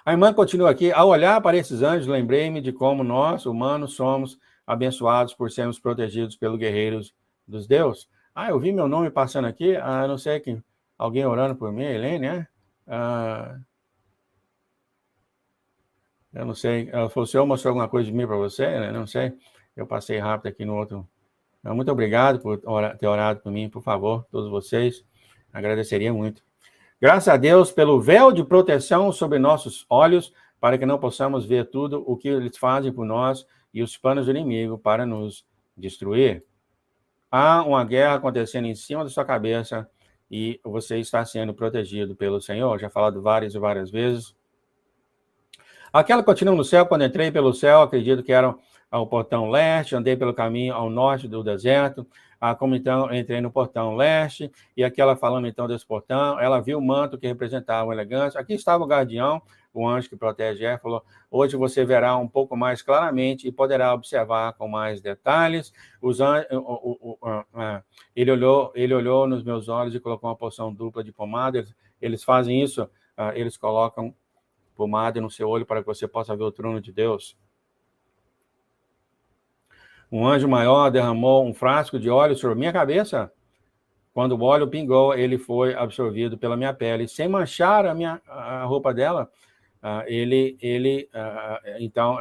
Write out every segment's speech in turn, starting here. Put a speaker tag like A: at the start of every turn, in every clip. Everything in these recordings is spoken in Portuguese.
A: A irmã continua aqui. Ao olhar para esses anjos, lembrei-me de como nós, humanos, somos abençoados por sermos protegidos pelos guerreiros dos deuses. Eu vi meu nome passando aqui. Não sei quem. Alguém orando por mim, Helene, né? Eu não sei. Ela falou, o senhor mostrou alguma coisa de mim para você? Né? Não sei. Eu passei rápido aqui no outro. Muito obrigado por ter orado por mim, por favor, todos vocês. Agradeceria muito. Graças a Deus pelo véu de proteção sobre nossos olhos, para que não possamos ver tudo o que eles fazem por nós e os planos do inimigo para nos destruir. Há uma guerra acontecendo em cima da sua cabeça e você está sendo protegido pelo Senhor. Já falado várias e várias vezes. Aquela continua no céu, quando entrei pelo céu, acredito que era o portão leste, andei pelo caminho ao norte do deserto, como então entrei no portão leste, e aquela falando então desse portão, ela viu o manto que representava a elegância. Aqui estava o guardião, o anjo que protege ela, falou, hoje você verá um pouco mais claramente e poderá observar com mais detalhes. Ele olhou nos meus olhos e colocou uma porção dupla de pomada. Eles fazem isso, eles colocam pomada no seu olho para que você possa ver o trono de Deus. Um anjo maior derramou um frasco de óleo sobre minha cabeça. Quando o óleo pingou, ele foi absorvido pela minha pele, sem manchar a roupa dela. Então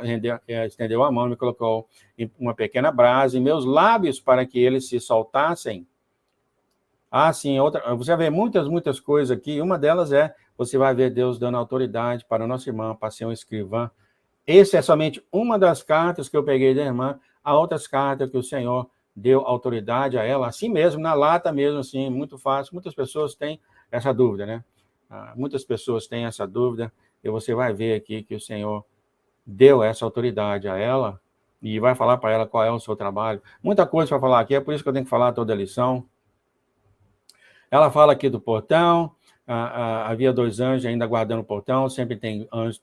A: estendeu a mão e me colocou uma pequena brasa em meus lábios para que eles se soltassem. Sim, você vai ver muitas coisas aqui. Uma delas você vai ver Deus dando autoridade para a nossa irmã, para ser um escrivã. Essa é somente uma das cartas que eu peguei da irmã. Há outras cartas que o Senhor deu autoridade a ela, assim mesmo, na lata mesmo, assim, muito fácil. Muitas pessoas têm essa dúvida, né? Muitas pessoas têm essa dúvida, e você vai ver aqui que o Senhor deu essa autoridade a ela, e vai falar para ela qual é o seu trabalho. Muita coisa para falar aqui, é por isso que eu tenho que falar toda a lição. Ela fala aqui do portão, havia 2 anjos ainda guardando o portão, sempre tem anjos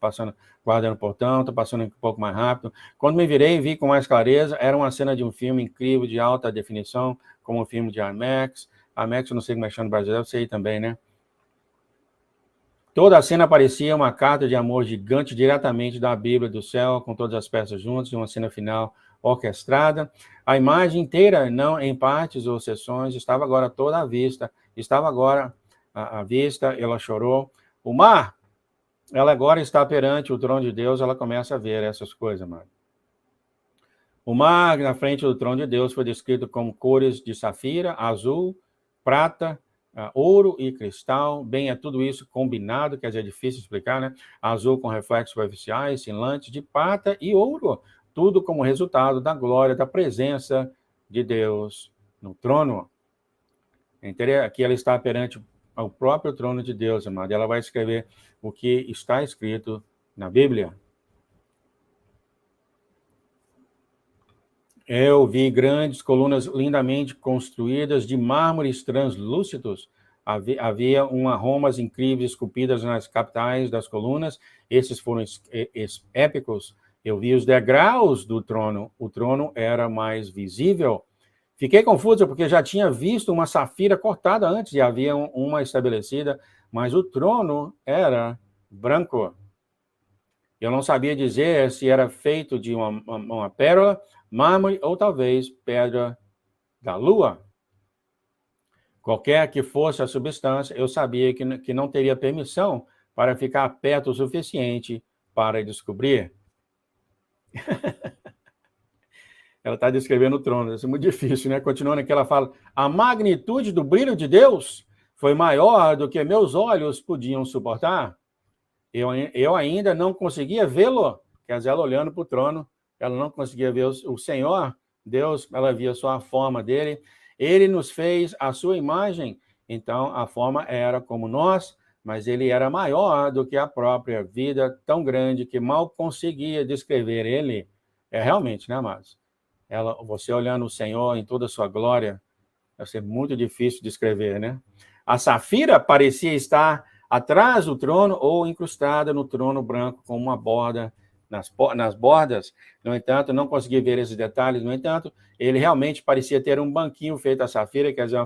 A: guardando o portão, estou passando um pouco mais rápido. Quando me virei, vi com mais clareza, era uma cena de um filme incrível, de alta definição, como um filme de IMAX. IMAX, eu não sei como é que chama no Brasil, eu sei também, né? Toda a cena parecia uma carta de amor gigante diretamente da Bíblia do céu, com todas as peças juntas, e uma cena final orquestrada. A imagem inteira, não em partes ou seções, estava agora toda à vista. Estava agora à vista, ela chorou. O mar, ela agora está perante o trono de Deus, ela começa a ver essas coisas, mano. O mar, na frente do trono de Deus, foi descrito como cores de safira, azul, prata, ouro e cristal. Bem, é tudo isso combinado, quer dizer, é difícil explicar, né? Azul com reflexos superficiais, cintilantes de prata e ouro. Tudo como resultado da glória, da presença de Deus no trono. Aqui ela está perante o próprio trono de Deus, amado. Ela vai escrever o que está escrito na Bíblia. Eu vi grandes colunas lindamente construídas de mármores translúcidos. Havia aromas incríveis esculpidas nas capitais das colunas. Esses foram épicos. Eu vi os degraus do trono. O trono era mais visível. Fiquei confuso porque já tinha visto uma safira cortada antes e havia uma estabelecida, mas o trono era branco. Eu não sabia dizer se era feito de uma pérola, mármore ou talvez pedra da lua. Qualquer que fosse a substância, eu sabia que não teria permissão para ficar perto o suficiente para descobrir. Ela está descrevendo o trono, isso é muito difícil, né? Continuando aqui, ela fala, a magnitude do brilho de Deus foi maior do que meus olhos podiam suportar. Eu ainda não conseguia vê-lo, quer dizer, ela olhando para o trono, ela não conseguia ver o Senhor, Deus, ela via só a forma dele. Ele nos fez a sua imagem, então a forma era como nós, mas ele era maior do que a própria vida, tão grande que mal conseguia descrever ele. Realmente, né, amados? Você olhando o Senhor em toda a sua glória, vai ser muito difícil de escrever, né? A safira parecia estar atrás do trono ou incrustada no trono branco com uma borda nas bordas. No entanto, não consegui ver esses detalhes. No entanto, ele realmente parecia ter um banquinho feito a safira, quer dizer,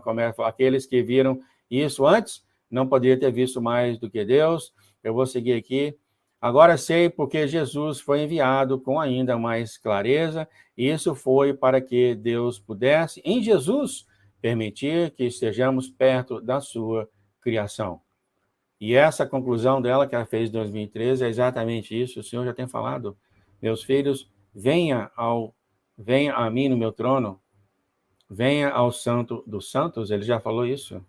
A: aqueles que viram isso antes não poderiam ter visto mais do que Deus. Eu vou seguir aqui. Agora sei porque Jesus foi enviado com ainda mais clareza. Isso foi para que Deus pudesse, em Jesus, permitir que estejamos perto da sua criação. E essa conclusão dela, que ela fez em 2013, é exatamente isso. O Senhor já tem falado: meus filhos, venha a mim no meu trono, venha ao Santo dos Santos. Ele já falou isso.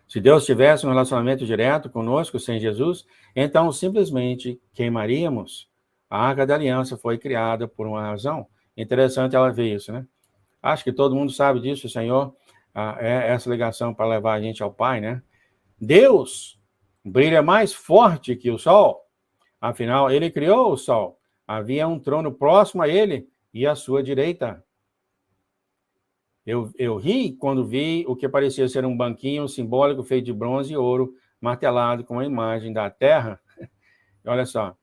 A: Se Deus tivesse um relacionamento direto conosco sem Jesus, então simplesmente queimaríamos. A Arca da Aliança foi criada por uma razão. Interessante ela ver isso, né? Acho que todo mundo sabe disso, Senhor. É essa ligação para levar a gente ao Pai, né? Deus brilha mais forte que o sol. Afinal, ele criou o sol. Havia um trono próximo a ele e à sua direita. Eu ri quando vi o que parecia ser um banquinho simbólico feito de bronze e ouro, martelado com a imagem da terra. E olha só,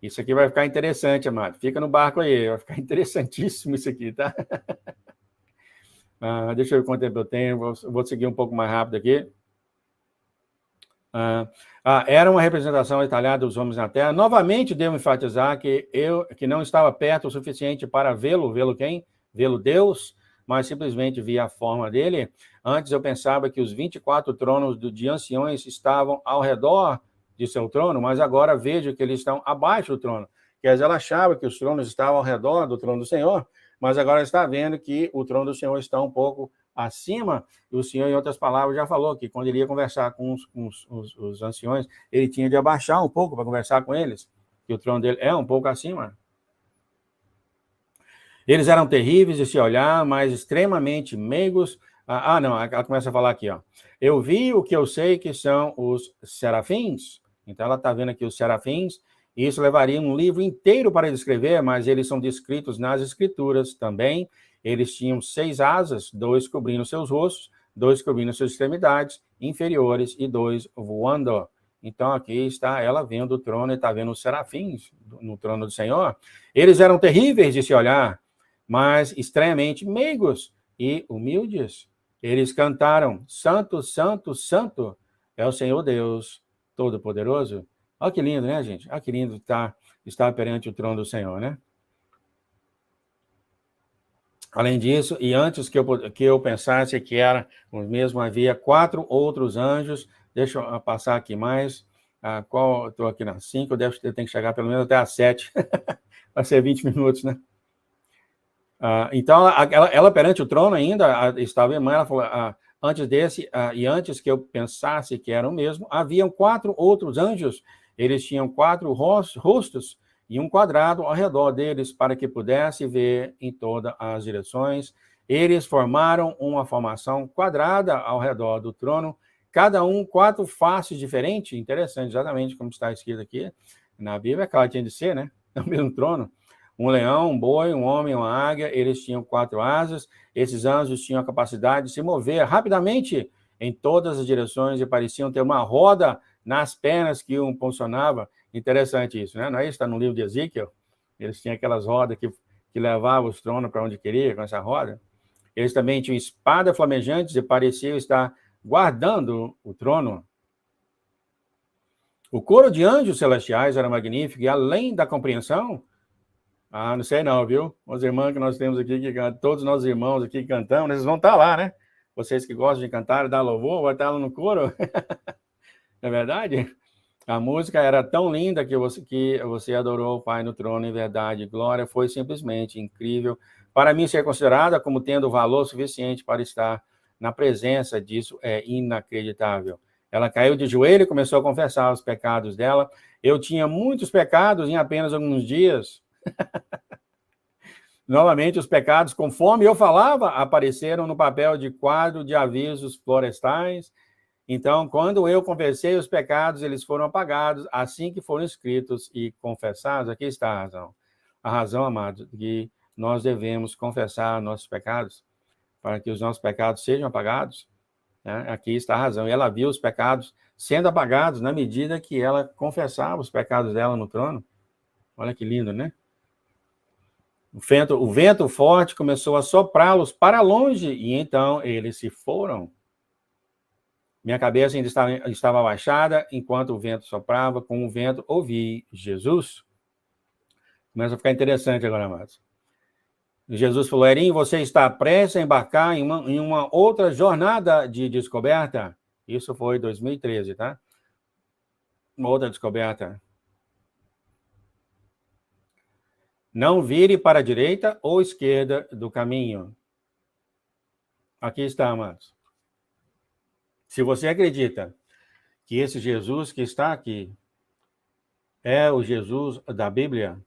A: isso aqui vai ficar interessante, amado. Fica no barco aí, vai ficar interessantíssimo isso aqui, tá? Deixa eu ver quanto tempo eu tenho, vou seguir um pouco mais rápido aqui. Era uma representação detalhada dos homens na terra. Novamente, devo enfatizar que eu que não estava perto o suficiente para vê-lo. Vê-lo quem? Vê-lo Deus, mas simplesmente via a forma dele. Antes eu pensava que os 24 tronos de anciões estavam ao redor de seu trono, mas agora vejo que eles estão abaixo do trono. Quer dizer, ela achava que os tronos estavam ao redor do trono do Senhor, mas agora está vendo que o trono do Senhor está um pouco acima. E o Senhor, em outras palavras, já falou que quando ele ia conversar com os anciões, ele tinha de abaixar um pouco para conversar com eles, que o trono dele é um pouco acima. Eles eram terríveis de se olhar, mas extremamente meigos. Não, ela começa a falar aqui, ó. Eu vi o que eu sei que são os serafins. Então ela está vendo aqui os serafins. Isso levaria um livro inteiro para descrever, mas eles são descritos nas escrituras também. Eles tinham 6 asas, 2 cobrindo seus rostos, 2 cobrindo suas extremidades inferiores e 2 voando. Então aqui está ela vendo o trono e está vendo os serafins no trono do Senhor. Eles eram terríveis de se olhar, mas estranhamente meigos e humildes. Eles cantaram: Santo, Santo, Santo é o Senhor Deus Todo-Poderoso. Olha que lindo, né, gente? Olha que lindo estar perante o trono do Senhor, né? Além disso, e antes que eu pensasse que era o mesmo, havia 4 outros anjos. Deixa eu passar aqui mais. Estou aqui na 5, eu tenho que chegar pelo menos até a 7. Vai ser 20 minutos, né? Então, ela perante o trono ainda estava irmã, ela falou, antes desse, e antes que eu pensasse que era o mesmo, haviam 4 outros anjos. Eles tinham 4 rostos e um quadrado ao redor deles para que pudesse ver em todas as direções. Eles formaram uma formação quadrada ao redor do trono, cada um 4 faces diferentes. Interessante, exatamente como está escrito aqui na Bíblia. É claro que tinha de ser, né? É o mesmo trono. Um leão, um boi, um homem, uma águia. Eles tinham 4 asas. Esses anjos tinham a capacidade de se mover rapidamente em todas as direções e pareciam ter uma roda nas pernas que um impulsionava. Interessante isso, né? Não é isso? Está no livro de Ezequiel. Eles tinham aquelas rodas que levavam os tronos para onde queria, com essa roda. Eles também tinham espadas flamejantes e pareciam estar guardando o trono. O coro de anjos celestiais era magnífico e, além da compreensão, não sei não, viu? Os irmãos que nós temos aqui, todos os nossos irmãos aqui que cantamos, eles vão estar lá, né? Vocês que gostam de cantar e dar louvor, vai estar lá no coro. Não é verdade? A música era tão linda que você adorou o Pai no trono, em verdade. Glória, foi simplesmente incrível. Para mim, ser considerada como tendo valor suficiente para estar na presença disso é inacreditável. Ela caiu de joelho e começou a confessar os pecados dela. Eu tinha muitos pecados em apenas alguns dias. Novamente, os pecados, conforme eu falava, apareceram no papel de quadro de avisos florestais. Então, quando eu confessei os pecados, eles foram apagados assim que foram escritos e confessados. Aqui está a razão. A razão, amados, que nós devemos confessar nossos pecados para que os nossos pecados sejam apagados. Né? Aqui está a razão. E ela viu os pecados sendo apagados na medida que ela confessava os pecados dela no trono. Olha que lindo, né? O vento forte começou a soprá-los para longe e então eles se foram. Minha cabeça ainda estava abaixada, enquanto o vento soprava, com o vento ouvi Jesus. Começa a ficar interessante agora, amados. Jesus falou, Erim, você está prestes a embarcar em uma outra jornada de descoberta. Isso foi em 2013, tá? Uma outra descoberta. Não vire para a direita ou esquerda do caminho. Aqui está, amados. Se você acredita que esse Jesus que está aqui é o Jesus da Bíblia,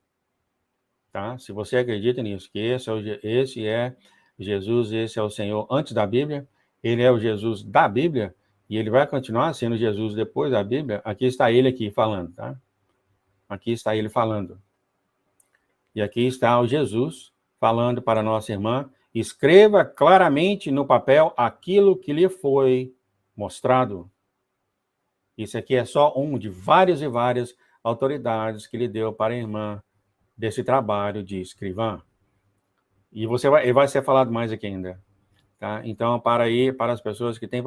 A: tá? Se você acredita nisso, que esse é Jesus, esse é o Senhor antes da Bíblia, ele é o Jesus da Bíblia, e ele vai continuar sendo Jesus depois da Bíblia, aqui está ele aqui falando, tá? Aqui está ele falando. E aqui está o Jesus falando para a nossa irmã, escreva claramente no papel aquilo que lhe foi mostrado. Isso aqui é só um de várias e várias autoridades que ele deu para a irmã desse trabalho de escrivã. E vai ser falado mais aqui ainda. Tá? Então, para as pessoas que têm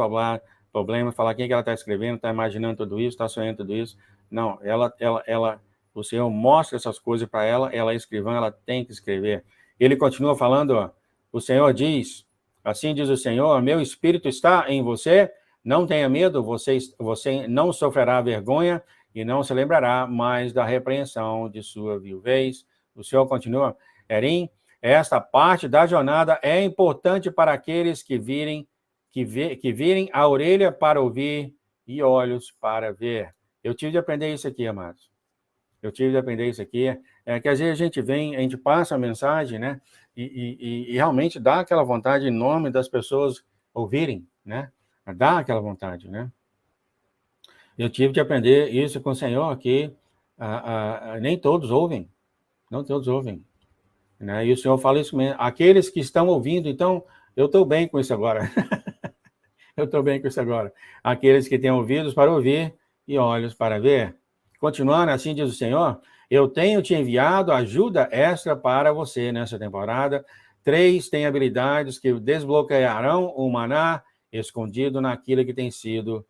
A: problema, falar quem que ela está escrevendo, está imaginando tudo isso, está sonhando tudo isso. Não, o Senhor mostra essas coisas para ela é escrivã, ela tem que escrever. Ele continua falando, ó, o Senhor diz, assim diz o Senhor, meu espírito está em você, não tenha medo, você não sofrerá vergonha e não se lembrará mais da repreensão de sua viuvez. O Senhor continua, Erim, esta parte da jornada é importante para aqueles que virem a orelha para ouvir e olhos para ver. Eu tive de aprender isso aqui, amados. Eu tive de aprender isso aqui. É que às vezes a gente passa a mensagem, né? E realmente dá aquela vontade enorme das pessoas ouvirem, né? Dá aquela vontade, né? Eu tive de aprender isso com o Senhor, que nem todos ouvem. Não todos ouvem. Né? E o Senhor fala isso mesmo. Aqueles que estão ouvindo, então, eu estou bem com isso agora. Eu estou bem com isso agora. Aqueles que têm ouvidos para ouvir e olhos para ver. Continuando, assim diz o Senhor, eu tenho te enviado ajuda extra para você nessa temporada. 3 têm habilidades que desbloquearão o maná escondido naquilo que tem sido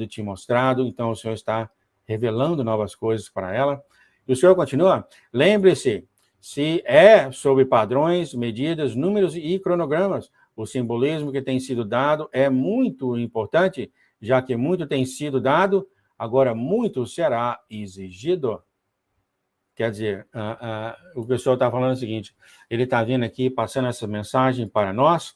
A: te mostrado. Então, o Senhor está revelando novas coisas para ela. E o Senhor continua, lembre-se, se é sobre padrões, medidas, números e cronogramas, o simbolismo que tem sido dado é muito importante, já que muito tem sido dado, agora muito será exigido. Quer dizer, o pessoal está falando o seguinte, ele está vindo aqui, passando essa mensagem para nós,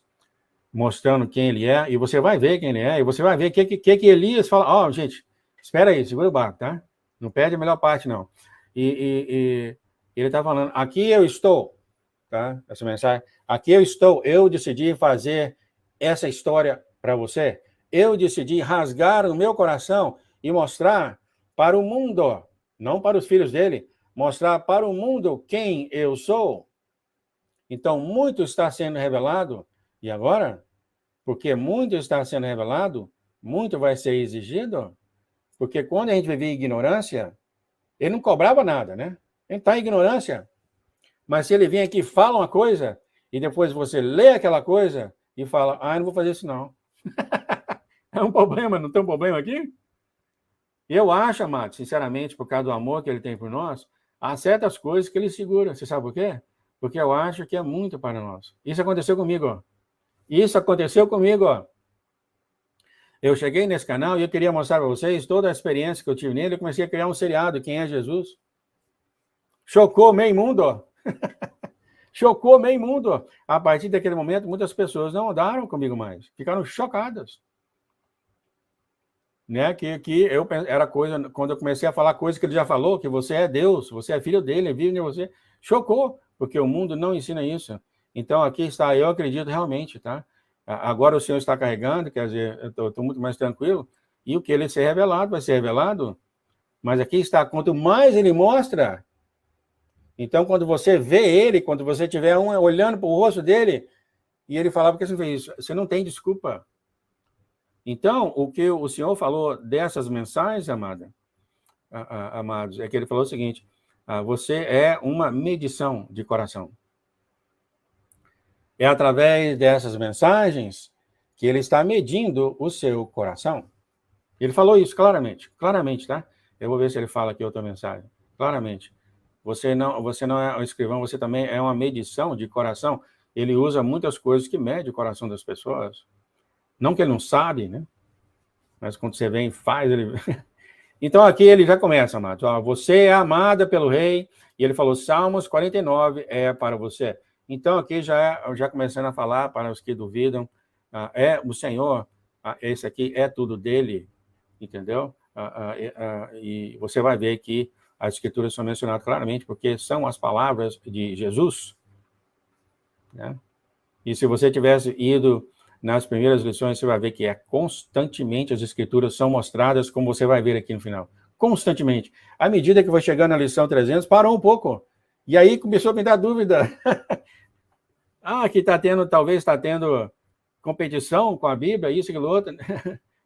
A: mostrando quem ele é, e você vai ver quem ele é, e você vai ver o que Elias fala. Gente, espera aí, segura o barco, tá? Não perde a melhor parte, não. E ele está falando, aqui eu estou, tá? Essa mensagem, aqui eu estou, eu decidi fazer essa história para você, eu decidi rasgar o meu coração e mostrar para o mundo, não para os filhos dele, mostrar para o mundo quem eu sou. Então, muito está sendo revelado, e agora, porque muito está sendo revelado, muito vai ser exigido, porque quando a gente vivia em ignorância, ele não cobrava nada, né? Ele está em ignorância. Mas se ele vem aqui e fala uma coisa, e depois você lê aquela coisa e fala, não vou fazer isso não. É um problema, não tem um problema aqui? Eu acho, amado, sinceramente, por causa do amor que ele tem por nós, há certas coisas que ele segura. Você sabe por quê? Porque eu acho que é muito para nós. Isso aconteceu comigo, ó. Isso aconteceu comigo, ó. Eu cheguei nesse canal e eu queria mostrar para vocês toda a experiência que eu tive nele. Eu comecei a criar um seriado, Quem é Jesus? Chocou meio mundo, ó. Chocou meio mundo. A partir daquele momento, muitas pessoas não andaram comigo mais. Ficaram chocadas. Né? Que eu era coisa, quando eu comecei a falar coisas que ele já falou, que você é Deus, você é filho dele, vive em você. Chocou, porque o mundo não ensina isso. Então, aqui está, eu acredito realmente, tá? Agora o Senhor está carregando, quer dizer, eu estou muito mais tranquilo, e o que ele ser revelado, vai ser revelado. Mas aqui está, quanto mais ele mostra, então, quando você vê ele, quando você estiver olhando para o rosto dele, e ele falar, por que você não fez isso? Você não tem desculpa. Então, o que o Senhor falou dessas mensagens, amados, é que ele falou o seguinte, você é uma medição de coração. É através dessas mensagens que ele está medindo o seu coração. Ele falou isso claramente, tá? Eu vou ver se ele fala aqui outra mensagem. Claramente. Você não é um escrivão, você também é uma medição de coração. Ele usa muitas coisas que medem o coração das pessoas. Não que ele não sabe, né? Mas quando você vem e faz, ele... Então aqui ele já começa, amados. Você é amada pelo rei, e ele falou, Salmos 49 é para você. Então aqui já começando a falar para os que duvidam, é o Senhor, esse aqui é tudo dele, entendeu? E você vai ver que as escrituras são mencionadas claramente, porque são as palavras de Jesus, né? E se você tivesse ido nas primeiras lições, você vai ver que constantemente as escrituras são mostradas, como você vai ver aqui no final. Constantemente. À medida que foi chegando na lição 300, parou um pouco. E aí começou a me dar dúvida. Que talvez está tendo competição com a Bíblia, isso e aquilo outro.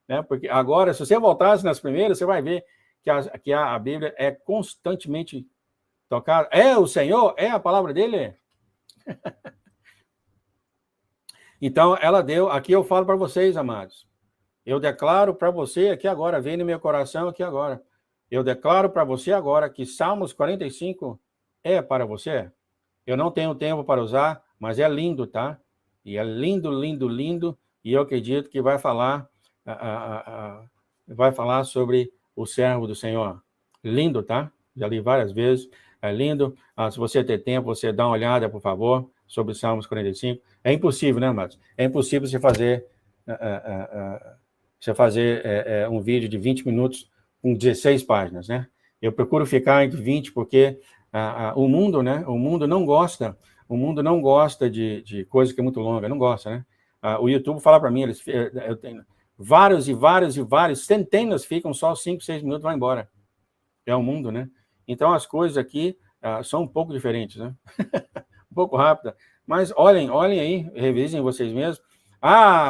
A: Né? Porque agora, se você voltasse nas primeiras, você vai ver que a Bíblia é constantemente tocada. É o Senhor? É a palavra dele? Então, ela deu, aqui eu falo para vocês, amados, eu declaro para você aqui agora, vem no meu coração aqui agora, eu declaro para você agora que Salmos 45 é para você. Eu não tenho tempo para usar, mas é lindo, tá? E é lindo, lindo, lindo, e eu acredito que vai falar sobre o servo do Senhor. Lindo, tá? Já li várias vezes, é lindo. Se você ter tempo, você dá uma olhada, por favor, sobre Salmos 45. É impossível, né, Marcos? É impossível você fazer um vídeo de 20 minutos com 16 páginas, né? Eu procuro ficar entre 20, porque o mundo, né? O mundo não gosta de coisa que é muito longa, não gosta, né? O YouTube fala para mim, eu tenho vários, centenas ficam só 5, 6 minutos e vai embora. É o mundo, né? Então as coisas aqui são um pouco diferentes, né? Um pouco rápida. Mas olhem aí, revisem vocês mesmos.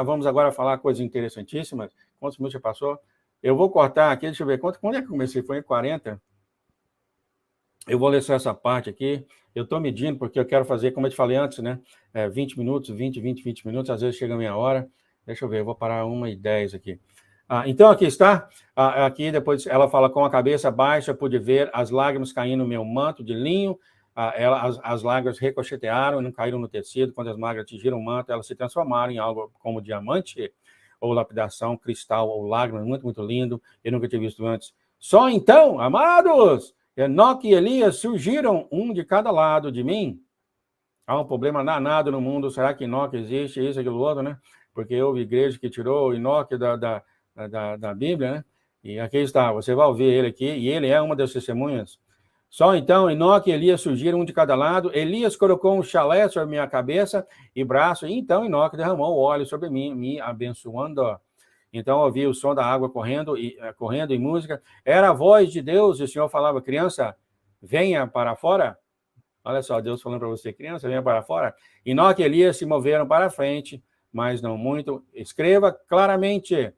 A: Vamos agora falar coisas interessantíssimas. Quantos minutos já passou? Eu vou cortar aqui, deixa eu ver. Quando é que eu comecei? Foi em 40? Eu vou ler só essa parte aqui. Eu estou medindo, porque eu quero fazer, como eu te falei antes, né? 20 minutos, 20 minutos, às vezes chega a meia hora. Deixa eu ver, eu vou parar 1:10 aqui. Então, aqui está. Aqui depois ela fala, com a cabeça baixa, pude ver as lágrimas caindo no meu manto de linho. As lágrimas ricochetearam e não caíram no tecido. Quando as lágrimas atingiram o manto, elas se transformaram em algo como diamante, ou lapidação, cristal, ou lágrimas, muito, muito lindo. Eu nunca tinha visto antes. Só então, amados, Enoque e Elias surgiram, um de cada lado de mim. Há um problema danado no mundo. Será que Enoque existe? Isso, aquilo, outro, né? Porque houve igreja que tirou Enoque da Bíblia, né? E aqui está, você vai ouvir ele aqui, e ele é uma das testemunhas. Só então Enoque e Elias surgiram, um de cada lado. Elias colocou um chalé sobre minha cabeça e braço, e então Enoque derramou óleo sobre mim, me abençoando. Então ouvi o som da água correndo em música. Era a voz de Deus, e o Senhor falava, criança, venha para fora. Olha só, Deus falando para você, criança, venha para fora. Enoque e Elias se moveram para frente, mas não muito. Escreva claramente.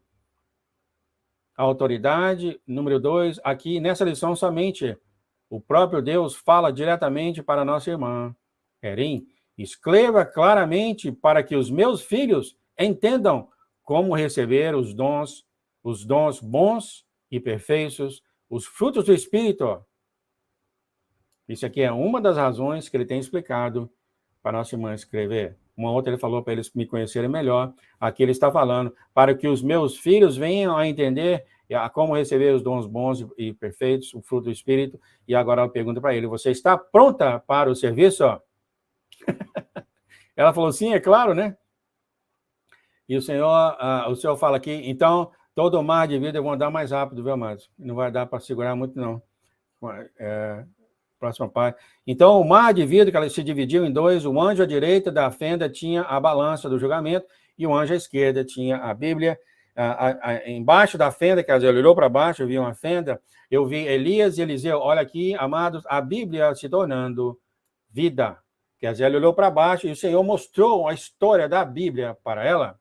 A: A autoridade, número 2, aqui nessa lição somente o próprio Deus fala diretamente para a nossa irmã Erin. Escreva claramente para que os meus filhos entendam como receber os dons bons e perfeitos, os frutos do Espírito. Isso aqui é uma das razões que ele tem explicado para a nossa irmã escrever. Uma outra ele falou para eles me conhecerem melhor. Aqui ele está falando para que os meus filhos venham a entender como receber os dons bons e perfeitos, o fruto do Espírito. E agora ela pergunta para ele, você está pronta para o serviço? Ela falou, sim, é claro, né? E o Senhor fala aqui, então, todo o mar de vida eu vou andar mais rápido, viu, amados? Não vai dar para segurar muito, não. Próxima parte. Então, o mar de vida, que ela se dividiu em dois, o anjo à direita da fenda tinha a balança do julgamento, e o anjo à esquerda tinha a Bíblia. Embaixo da fenda, quer dizer, ele olhou para baixo, eu vi uma fenda, eu vi Elias e Eliseu. Olha aqui, amados, a Bíblia se tornando vida. Quer dizer, ele olhou para baixo e o Senhor mostrou a história da Bíblia para ela.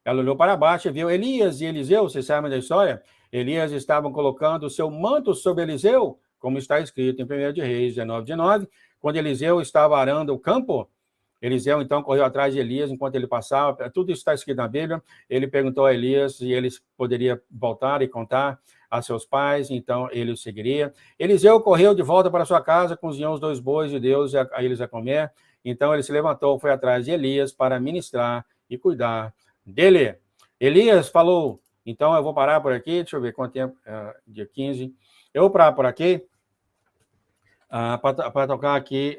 A: Ela olhou para baixo e viu Elias e Eliseu, vocês sabem da história? Elias estavam colocando o seu manto sobre Eliseu, como está escrito em 1 de Reis 19:19, quando Eliseu estava arando o campo, Eliseu, então, correu atrás de Elias enquanto ele passava. Tudo isso está escrito na Bíblia. Ele perguntou a Elias se ele poderia voltar e contar a seus pais, então ele o seguiria. Eliseu correu de volta para sua casa, cozinhou os 2 bois de Deus a eles a comer. Então ele se levantou, foi atrás de Elias para ministrar e cuidar dele. Elias falou, então eu vou parar por aqui, deixa eu ver quanto tempo, dia 15. Eu vou parar por aqui, para tocar aqui